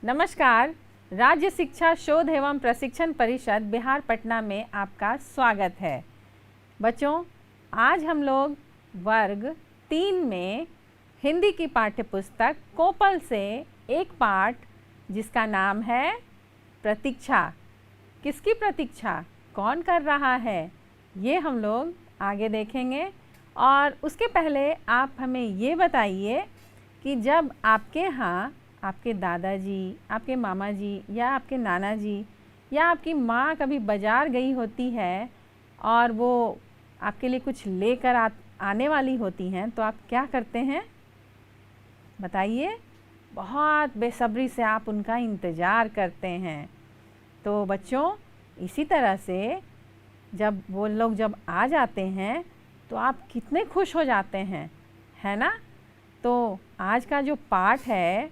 नमस्कार। राज्य शिक्षा शोध एवं प्रशिक्षण परिषद बिहार पटना में आपका स्वागत है। बच्चों, आज हम लोग वर्ग 3 में हिंदी की पाठ्यपुस्तक कोपल से एक पाठ जिसका नाम है प्रतीक्षा। किसकी प्रतीक्षा, कौन कर रहा है, ये हम लोग आगे देखेंगे। और उसके पहले आप हमें ये बताइए कि जब आपके यहाँ आपके दादाजी, आपके मामा जी या आपके नाना जी या आपकी माँ कभी बाज़ार गई होती है और वो आपके लिए कुछ लेकर आने वाली होती हैं, तो आप क्या करते हैं बताइए। बहुत बेसब्री से आप उनका इंतज़ार करते हैं। तो बच्चों, इसी तरह से जब वो लोग जब आ जाते हैं तो आप कितने खुश हो जाते हैं, है ना। तो आज का जो पाठ है,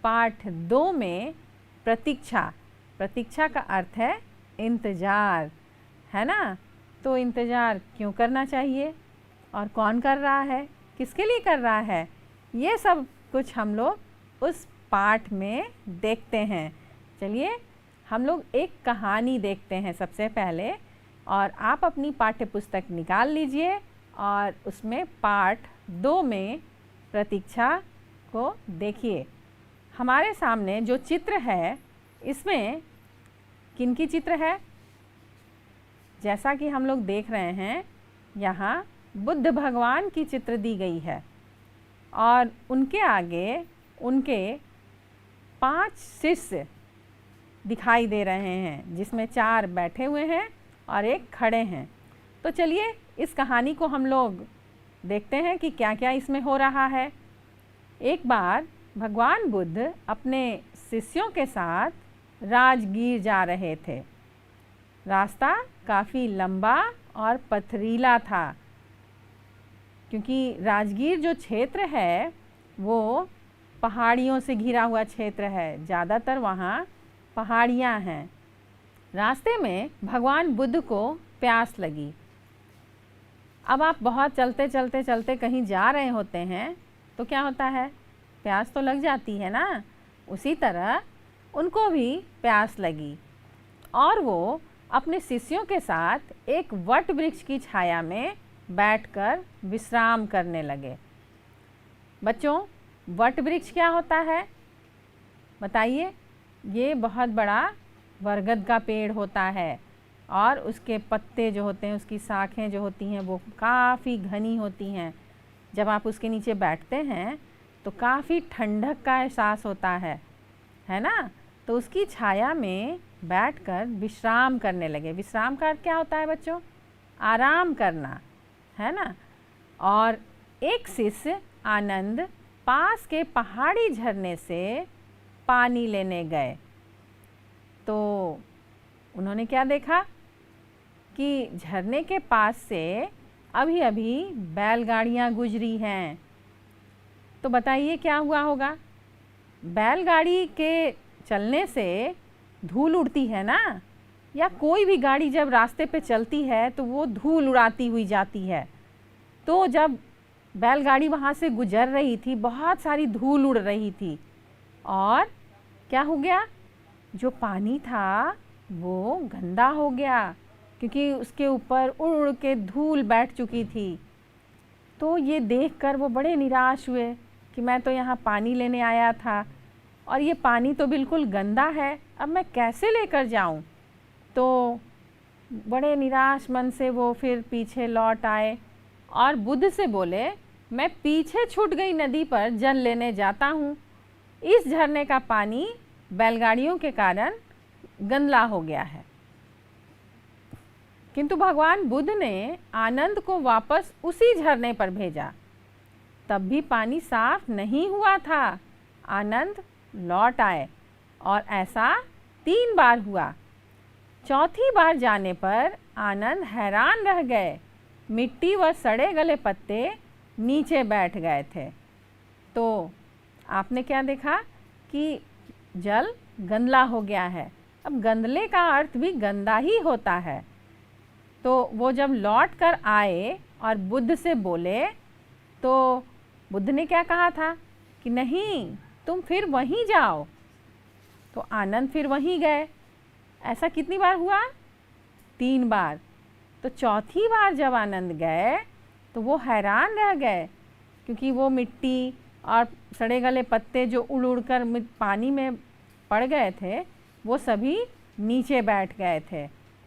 पाठ 2 में प्रतीक्षा। प्रतीक्षा का अर्थ है इंतज़ार, है ना। तो इंतज़ार क्यों करना चाहिए और कौन कर रहा है, किसके लिए कर रहा है, ये सब कुछ हम लोग उस पाठ में देखते हैं। चलिए हम लोग एक कहानी देखते हैं सबसे पहले, और आप अपनी पाठ्यपुस्तक निकाल लीजिए और उसमें पाठ 2 में प्रतीक्षा को देखिए। हमारे सामने जो चित्र है, इसमें किनकी चित्र है, जैसा कि हम लोग देख रहे हैं यहाँ बुद्ध भगवान की चित्र दी गई है और उनके आगे उनके 5 शिष्य दिखाई दे रहे हैं, जिसमें 4 बैठे हुए हैं और 1 खड़े हैं। तो चलिए इस कहानी को हम लोग देखते हैं कि क्या क्या इसमें हो रहा है। एक बार भगवान बुद्ध अपने शिष्यों के साथ राजगीर जा रहे थे। रास्ता काफ़ी लंबा और पथरीला था, क्योंकि राजगीर जो क्षेत्र है वो पहाड़ियों से घिरा हुआ क्षेत्र है। ज़्यादातर वहाँ पहाड़ियाँ हैं। रास्ते में भगवान बुद्ध को प्यास लगी। अब आप बहुत चलते कहीं जा रहे होते हैं तो क्या होता है, प्यास तो लग जाती है ना। उसी तरह उनको भी प्यास लगी और वो अपने शिष्यों के साथ एक वट वृक्ष की छाया में बैठकर विश्राम करने लगे। बच्चों, वट वृक्ष क्या होता है बताइए। ये बहुत बड़ा बरगद का पेड़ होता है और उसके पत्ते जो होते हैं, उसकी शाखें जो होती हैं वो काफ़ी घनी होती हैं। जब आप उसके नीचे बैठते हैं तो काफ़ी ठंडक का एहसास होता है ना। तो उसकी छाया में बैठकर विश्राम करने लगे। विश्राम का अर्थ क्या होता है बच्चों, आराम करना, है ना। और एक शिष्य आनंद पास के पहाड़ी झरने से पानी लेने गए। तो उन्होंने क्या देखा कि झरने के पास से अभी अभी बैलगाड़ियाँ गुजरी हैं। तो बताइए क्या हुआ होगा। बैलगाड़ी के चलने से धूल उड़ती है ना, या कोई भी गाड़ी जब रास्ते पे चलती है तो वो धूल उड़ाती हुई जाती है। तो जब बैलगाड़ी वहाँ से गुजर रही थी, बहुत सारी धूल उड़ रही थी और क्या हो गया, जो पानी था वो गंदा हो गया, क्योंकि उसके ऊपर उड़ उड़ के धूल बैठ चुकी थी। तो ये देखकर वो बड़े निराश हुए कि मैं तो यहाँ पानी लेने आया था और ये पानी तो बिल्कुल गंदा है, अब मैं कैसे लेकर जाऊँ। तो बड़े निराश मन से वो फिर पीछे लौट आए और बुद्ध से बोले, मैं पीछे छूट गई नदी पर जल लेने जाता हूँ। इस झरने का पानी बैलगाड़ियों के कारण गंदा हो गया है। किंतु भगवान बुद्ध ने आनंद को वापस उसी झरने पर भेजा। तब भी पानी साफ नहीं हुआ था। आनंद लौट आए और ऐसा 3 बार हुआ। चौथी बार जाने पर आनंद हैरान रह गए। मिट्टी व सड़े गले पत्ते नीचे बैठ गए थे। तो आपने क्या देखा कि जल गंदा हो गया है। अब गंदले का अर्थ भी गंदा ही होता है। तो वो जब लौट कर आए और बुद्ध से बोले, तो बुद्ध ने क्या कहा था कि नहीं, तुम फिर वहीं जाओ, तो आनंद फिर वहीं गए। ऐसा कितनी बार हुआ? 3 बार। तो चौथी बार जब आनंद गए तो वो हैरान रह गए, क्योंकि वो मिट्टी और सड़े गले पत्ते जो उड़ उड़ कर पानी में पड़ गए थे, वो सभी नीचे बैठ गए थे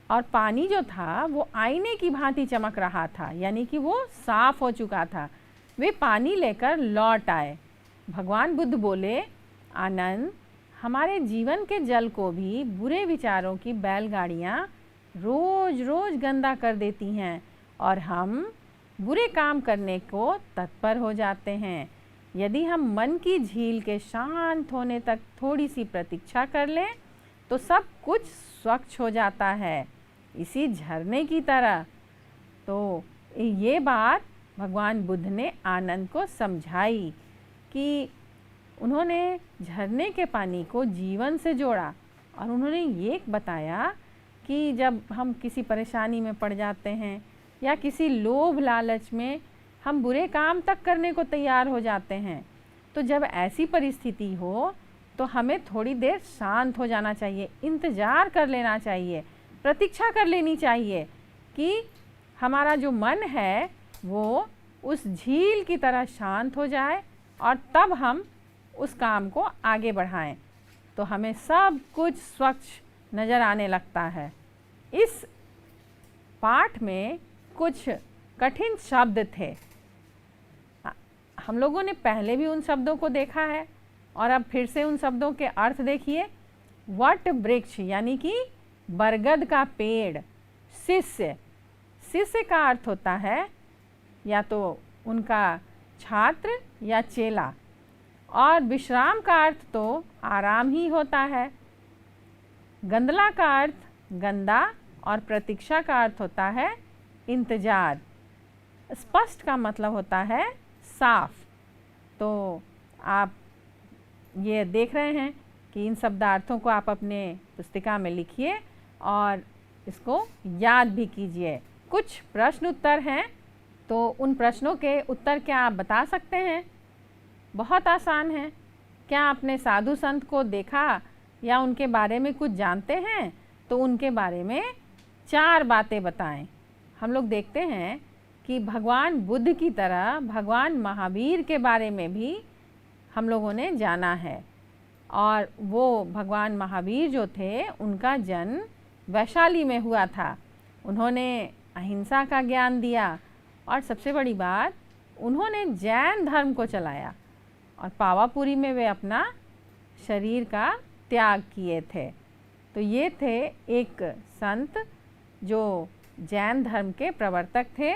और पानी जो था वो आईने की भांति चमक रहा था, यानी कि वो साफ हो चुका था। वे पानी लेकर लौट आए। भगवान बुद्ध बोले, आनंद, हमारे जीवन के जल को भी बुरे विचारों की बैलगाड़ियाँ रोज रोज गंदा कर देती हैं और हम बुरे काम करने को तत्पर हो जाते हैं। यदि हम मन की झील के शांत होने तक थोड़ी सी प्रतीक्षा कर लें तो सब कुछ स्वच्छ हो जाता है, इसी झरने की तरह। तो ये बात भगवान बुद्ध ने आनंद को समझाई कि उन्होंने झरने के पानी को जीवन से जोड़ा और उन्होंने ये बताया कि जब हम किसी परेशानी में पड़ जाते हैं या किसी लोभ लालच में हम बुरे काम तक करने को तैयार हो जाते हैं, तो जब ऐसी परिस्थिति हो तो हमें थोड़ी देर शांत हो जाना चाहिए, इंतज़ार कर लेना चाहिए, प्रतीक्षा कर लेनी चाहिए कि हमारा जो मन है वो उस झील की तरह शांत हो जाए और तब हम उस काम को आगे बढ़ाएं, तो हमें सब कुछ स्वच्छ नज़र आने लगता है। इस पाठ में कुछ कठिन शब्द थे। हम लोगों ने पहले भी उन शब्दों को देखा है और अब फिर से उन शब्दों के अर्थ देखिए। वट वृक्ष यानी कि बरगद का पेड़। शिष्य, शिष्य का अर्थ होता है या तो उनका छात्र या चेला, और विश्राम का अर्थ तो आराम ही होता है। गंदला का अर्थ गंदा और प्रतीक्षा का अर्थ होता है इंतज़ार। स्पष्ट का मतलब होता है साफ। तो आप ये देख रहे हैं कि इन शब्दार्थों को आप अपने पुस्तिका में लिखिए और इसको याद भी कीजिए। कुछ प्रश्न उत्तर हैं, तो उन प्रश्नों के उत्तर क्या आप बता सकते हैं? बहुत आसान है। क्या आपने साधु संत को देखा या उनके बारे में कुछ जानते हैं? तो उनके बारे में 4 बातें बताएं। हम लोग देखते हैं कि भगवान बुद्ध की तरह भगवान महावीर के बारे में भी हम लोगों ने जाना है, और वो भगवान महावीर जो थे उनका जन्म वैशाली में हुआ था। उन्होंने अहिंसा का ज्ञान दिया और सबसे बड़ी बात, उन्होंने जैन धर्म को चलाया और पावापुरी में वे अपना शरीर का त्याग किए थे। तो ये थे एक संत जो जैन धर्म के प्रवर्तक थे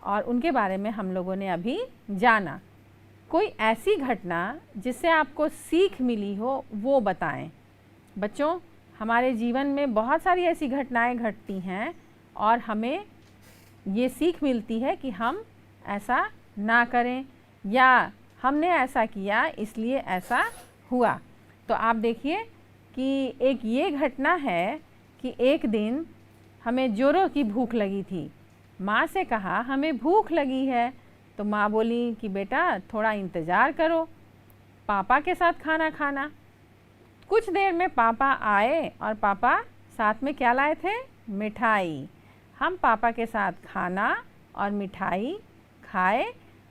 और उनके बारे में हम लोगों ने अभी जाना। कोई ऐसी घटना जिससे आपको सीख मिली हो वो बताएं। बच्चों, हमारे जीवन में बहुत सारी ऐसी घटनाएं घटती हैं और हमें ये सीख मिलती है कि हम ऐसा ना करें या हमने ऐसा किया इसलिए ऐसा हुआ। तो आप देखिए कि एक ये घटना है कि एक दिन हमें जोरों की भूख लगी थी। माँ से कहा हमें भूख लगी है, तो माँ बोली कि बेटा थोड़ा इंतज़ार करो, पापा के साथ खाना खाना। कुछ देर में पापा आए और पापा साथ में क्या लाए थे? मिठाई। हम पापा के साथ खाना और मिठाई खाए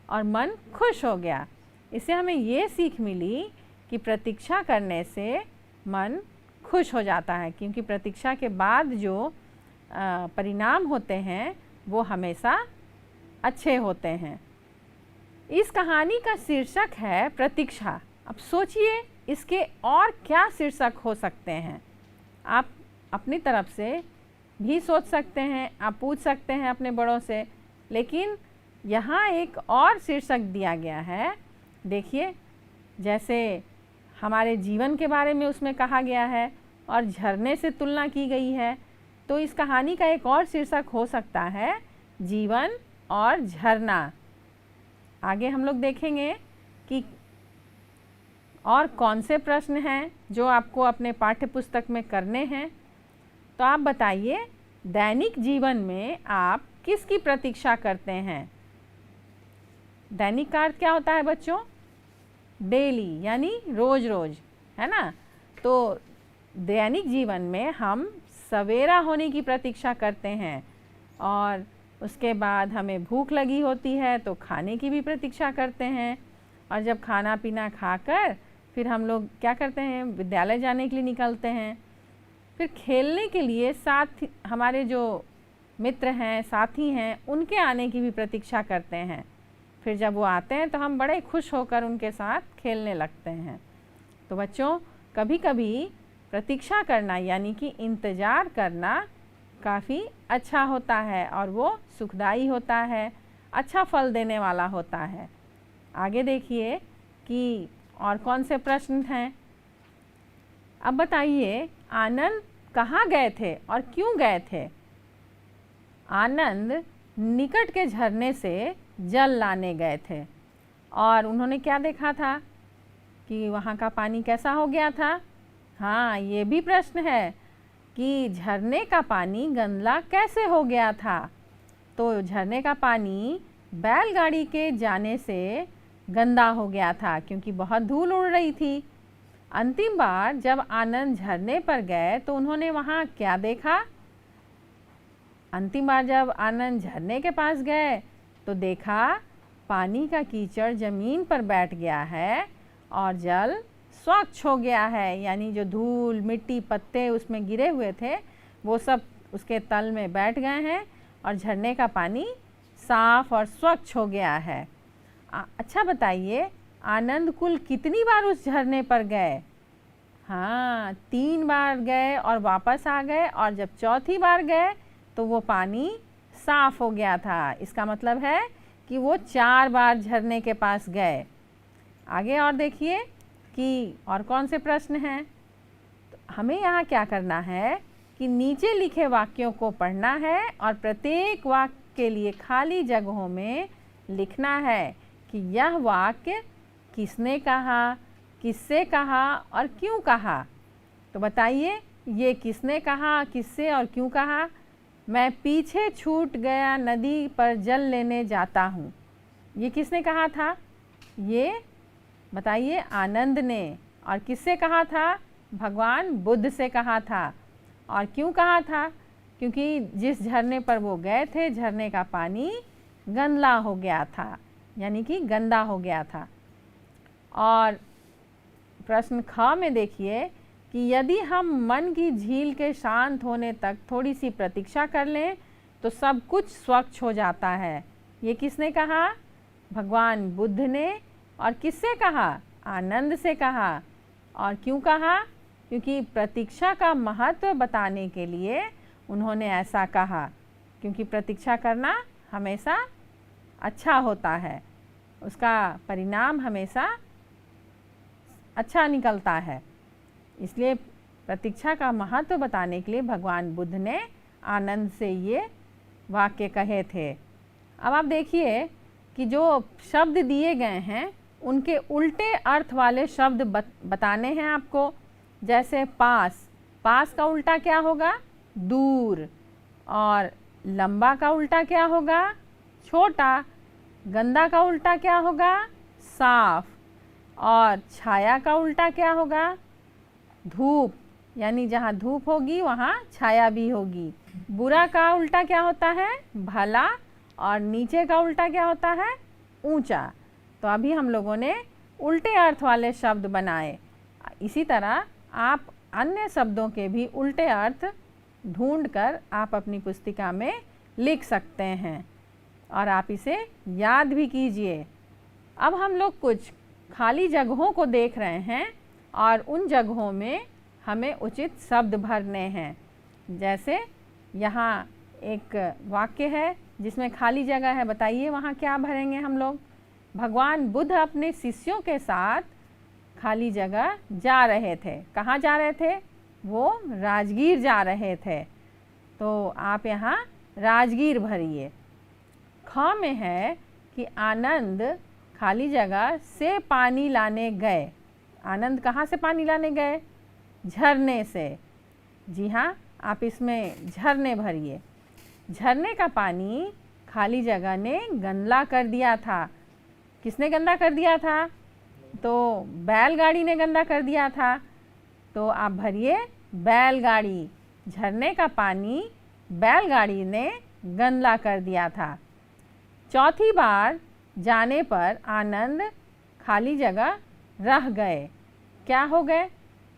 और मन खुश हो गया। इससे हमें ये सीख मिली कि प्रतीक्षा करने से मन खुश हो जाता है, क्योंकि प्रतीक्षा के बाद जो परिणाम होते हैं वो हमेशा अच्छे होते हैं। इस कहानी का शीर्षक है प्रतीक्षा। अब सोचिए इसके और क्या शीर्षक हो सकते हैं। आप अपनी तरफ से भी सोच सकते हैं, आप पूछ सकते हैं अपने बड़ों से, लेकिन यहाँ एक और शीर्षक दिया गया है। देखिए, जैसे हमारे जीवन के बारे में उसमें कहा गया है और झरने से तुलना की गई है, तो इस कहानी का एक और शीर्षक हो सकता है जीवन और झरना। आगे हम लोग देखेंगे कि और कौन से प्रश्न हैं जो आपको अपने पाठ्य पुस्तक में करने हैं। तो आप बताइए, दैनिक जीवन में आप किसकी प्रतीक्षा करते हैं? दैनिक का अर्थ क्या होता है बच्चों? डेली, यानी रोज रोज, है ना? तो दैनिक जीवन में हम सवेरा होने की प्रतीक्षा करते हैं और उसके बाद हमें भूख लगी होती है तो खाने की भी प्रतीक्षा करते हैं, और जब खाना पीना खाकर फिर हम लोग क्या करते हैं, विद्यालय जाने के लिए निकलते हैं। फिर खेलने के लिए साथ हमारे जो मित्र हैं, साथी हैं, उनके आने की भी प्रतीक्षा करते हैं। फिर जब वो आते हैं तो हम बड़े खुश होकर उनके साथ खेलने लगते हैं। तो बच्चों, कभी कभी प्रतीक्षा करना यानी कि इंतज़ार करना काफ़ी अच्छा होता है और वो सुखदाई होता है, अच्छा फल देने वाला होता है। आगे देखिए कि और कौन से प्रश्न हैं। अब बताइए, आनंद कहाँ गए थे और क्यों गए थे? आनंद निकट के झरने से जल लाने गए थे और उन्होंने क्या देखा था कि वहाँ का पानी कैसा हो गया था। हाँ, ये भी प्रश्न है कि झरने का पानी गंदा कैसे हो गया था। तो झरने का पानी बैलगाड़ी के जाने से गंदा हो गया था क्योंकि बहुत धूल उड़ रही थी। अंतिम बार जब आनंद झरने पर गए तो उन्होंने वहाँ क्या देखा? अंतिम बार जब आनंद झरने के पास गए तो देखा पानी का कीचड़ ज़मीन पर बैठ गया है और जल स्वच्छ हो गया है, यानी जो धूल मिट्टी पत्ते उसमें गिरे हुए थे वो सब उसके तल में बैठ गए हैं और झरने का पानी साफ और स्वच्छ हो गया है। अच्छा बताइए, आनंद कुल कितनी बार उस झरने पर गए? हाँ, 3 बार गए और वापस आ गए, और जब चौथी बार गए तो वो पानी साफ हो गया था। इसका मतलब है कि वो 4 बार झरने के पास गए। आगे और देखिए कि और कौन से प्रश्न हैं। तो हमें यहाँ क्या करना है कि नीचे लिखे वाक्यों को पढ़ना है और प्रत्येक वाक्य के लिए खाली जगहों में लिखना है कि यह वाक्य किसने कहा, किससे कहा और क्यों कहा। तो बताइए, ये किसने कहा, किससे और क्यों कहा? मैं पीछे छूट गया नदी पर जल लेने जाता हूँ, ये किसने कहा था? ये बताइए, आनंद ने। और किससे कहा था? भगवान बुद्ध से कहा था। और क्यों कहा था? क्योंकि जिस झरने पर वो गए थे झरने का पानी गंदा हो गया था, यानी कि गंदा हो गया था। और प्रश्न ख में देखिए कि यदि हम मन की झील के शांत होने तक थोड़ी सी प्रतीक्षा कर लें तो सब कुछ स्वच्छ हो जाता है, ये किसने कहा? भगवान बुद्ध ने। और किससे कहा? आनंद से कहा। और क्यों कहा? क्योंकि प्रतीक्षा का महत्व बताने के लिए उन्होंने ऐसा कहा, क्योंकि प्रतीक्षा करना हमेशा अच्छा होता है, उसका परिणाम हमेशा अच्छा निकलता है। इसलिए प्रतीक्षा का महत्व बताने के लिए भगवान बुद्ध ने आनंद से ये वाक्य कहे थे। अब आप देखिए कि जो शब्द दिए गए हैं उनके उल्टे अर्थ वाले शब्द बताने हैं आपको। जैसे पास, पास का उल्टा क्या होगा? दूर। और लंबा का उल्टा क्या होगा? छोटा। गंदा का उल्टा क्या होगा? साफ। और छाया का उल्टा क्या होगा? धूप, यानी जहाँ धूप होगी वहाँ छाया भी होगी। बुरा का उल्टा क्या होता है? भला। और नीचे का उल्टा क्या होता है? ऊंचा। तो अभी हम लोगों ने उल्टे अर्थ वाले शब्द बनाए। इसी तरह आप अन्य शब्दों के भी उल्टे अर्थ ढूंढकर आप अपनी पुस्तिका में लिख सकते हैं और आप इसे याद भी कीजिए। अब हम लोग कुछ खाली जगहों को देख रहे हैं और उन जगहों में हमें उचित शब्द भरने हैं। जैसे यहाँ एक वाक्य है जिसमें खाली जगह है, बताइए वहाँ क्या भरेंगे हम लोग? भगवान बुद्ध अपने शिष्यों के साथ खाली जगह जा रहे थे। कहाँ जा रहे थे? वो राजगीर जा रहे थे, तो आप यहाँ राजगीर भरिए। ख में है कि आनंद खाली जगह से पानी लाने गए। आनंद कहाँ से पानी लाने गए? झरने से। जी हाँ, आप इसमें झरने भरिए। झरने का पानी खाली जगह ने गंदा कर दिया था। किसने गंदा कर दिया था? तो बैलगाड़ी ने गंदा कर दिया था। तो आप भरिए बैलगाड़ी। झरने का पानी बैलगाड़ी ने गंदा कर दिया था। चौथी बार जाने पर आनंद खाली जगह रह गए। क्या हो गए?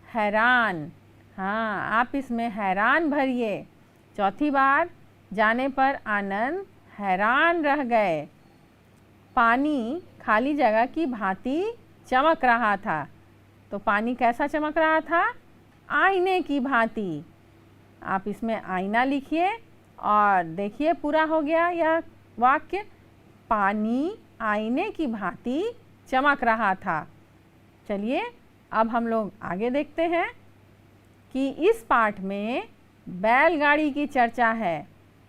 हैरान। हाँ, आप इसमें हैरान भरिए। चौथी बार जाने पर आनंद हैरान रह गए। पानी खाली जगह की भांति चमक रहा था। तो पानी कैसा चमक रहा था? आईने की भांति। आप इसमें आईना लिखिए और देखिए पूरा हो गया यह वाक्य। पानी आईने की भांति चमक रहा था। चलिए अब हम लोग आगे देखते हैं कि इस पाठ में बैलगाड़ी की चर्चा है।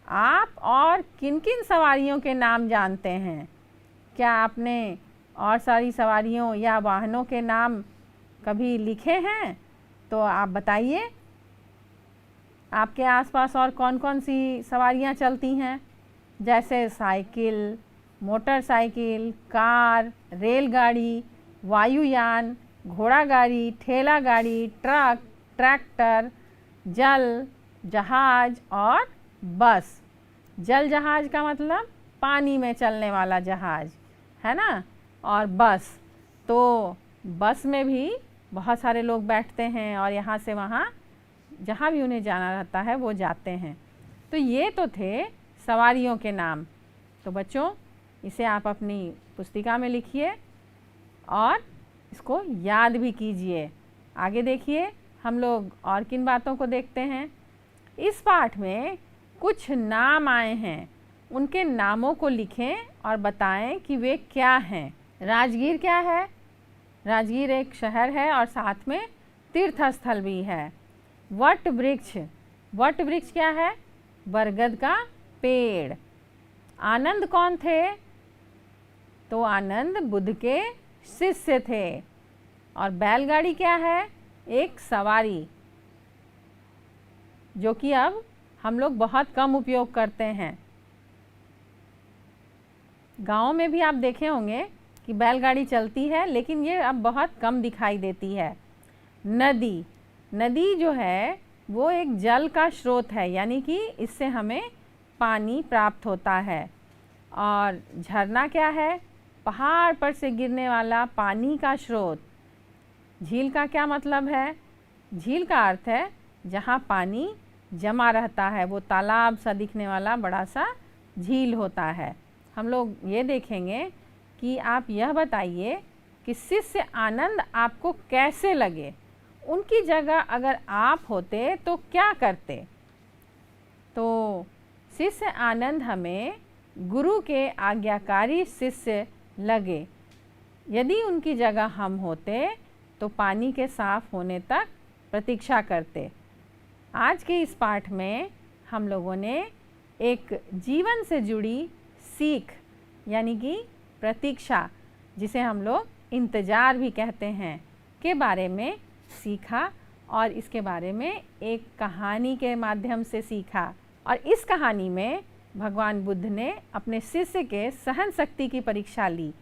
आप और किन किन सवारियों के नाम जानते हैं? क्या आपने और सारी सवारियों या वाहनों के नाम कभी लिखे हैं? तो आप बताइए, आपके आसपास और कौन कौन सी सवारियां चलती हैं? जैसे साइकिल, मोटरसाइकिल, कार, रेलगाड़ी, वायुयान, घोड़ा गाड़ी, ठेला गाड़ी, ट्रक, ट्रैक्टर, जल जहाज और बस। जल जहाज का मतलब पानी में चलने वाला जहाज है ना। और बस, तो बस में भी बहुत सारे लोग बैठते हैं और यहाँ से वहाँ जहाँ भी उन्हें जाना रहता है वो जाते हैं। तो ये तो थे सवारियों के नाम। तो बच्चों, इसे आप अपनी पुस्तिका में लिखिए और इसको याद भी कीजिए। आगे देखिए, हम लोग और किन बातों को देखते हैं। इस पाठ में कुछ नाम आए हैं, उनके नामों को लिखें और बताएं कि वे क्या हैं। राजगीर क्या है? राजगीर एक शहर है और साथ में तीर्थ स्थल भी है। वट वृक्ष, वट वृक्ष क्या है? बरगद का पेड़। आनंद कौन थे? तो आनंद बुद्ध के शिष्य थे। और बैलगाड़ी क्या है? एक सवारी, जो कि अब हम लोग बहुत कम उपयोग करते हैं। गाँव में भी आप देखे होंगे कि बैलगाड़ी चलती है, लेकिन ये अब बहुत कम दिखाई देती है। नदी, नदी जो है वो एक जल का स्रोत है, यानी कि इससे हमें पानी प्राप्त होता है। और झरना क्या है? पहाड़ पर से गिरने वाला पानी का स्रोत। झील का क्या मतलब है? झील का अर्थ है जहाँ पानी जमा रहता है, वो तालाब सा दिखने वाला बड़ा सा झील होता है। हम लोग ये देखेंगे कि आप यह बताइए कि शिष्य आनंद आपको कैसे लगे। उनकी जगह अगर आप होते तो क्या करते? तो शिष्य आनंद हमें गुरु के आज्ञाकारी शिष्य लगे। यदि उनकी जगह हम होते तो पानी के साफ होने तक प्रतीक्षा करते। आज के इस पाठ में हम लोगों ने एक जीवन से जुड़ी सीख, यानी कि प्रतीक्षा, जिसे हम लोग इंतज़ार भी कहते हैं, के बारे में सीखा और इसके बारे में एक कहानी के माध्यम से सीखा। और इस कहानी में भगवान बुद्ध ने अपने शिष्य के सहन शक्ति की परीक्षा ली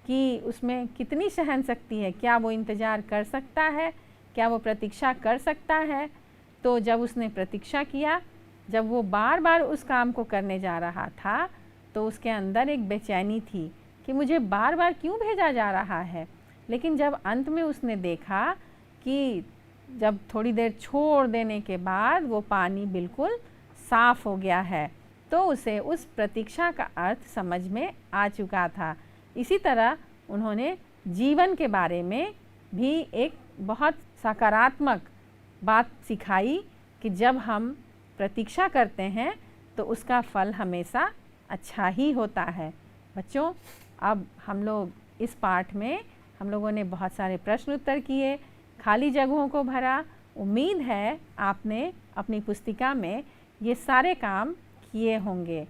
कि उसमें कितनी सहन शक्ति है, क्या वो इंतज़ार कर सकता है, क्या वो प्रतीक्षा कर सकता है। तो जब उसने प्रतीक्षा किया, जब वो बार बार उस काम को करने जा रहा था, तो उसके अंदर एक बेचैनी थी कि मुझे बार बार क्यों भेजा जा रहा है। लेकिन जब अंत में उसने देखा कि जब थोड़ी देर छोड़ देने के बाद वो पानी बिल्कुल साफ़ हो गया है, तो उसे उस प्रतीक्षा का अर्थ समझ में आ चुका था। इसी तरह उन्होंने जीवन के बारे में भी एक बहुत सकारात्मक बात सिखाई कि जब हम प्रतीक्षा करते हैं तो उसका फल हमेशा अच्छा ही होता है। बच्चों, अब हम लोग इस पाठ में हम लोगों ने बहुत सारे प्रश्न उत्तर किए, खाली जगहों को भरा। उम्मीद है आपने अपनी पुस्तिका में ये सारे काम किए होंगे।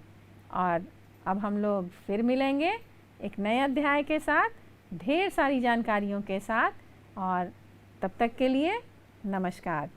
और अब हम लोग फिर मिलेंगे एक नए अध्याय के साथ, ढेर सारी जानकारियों के साथ। और तब तक के लिए नमस्कार।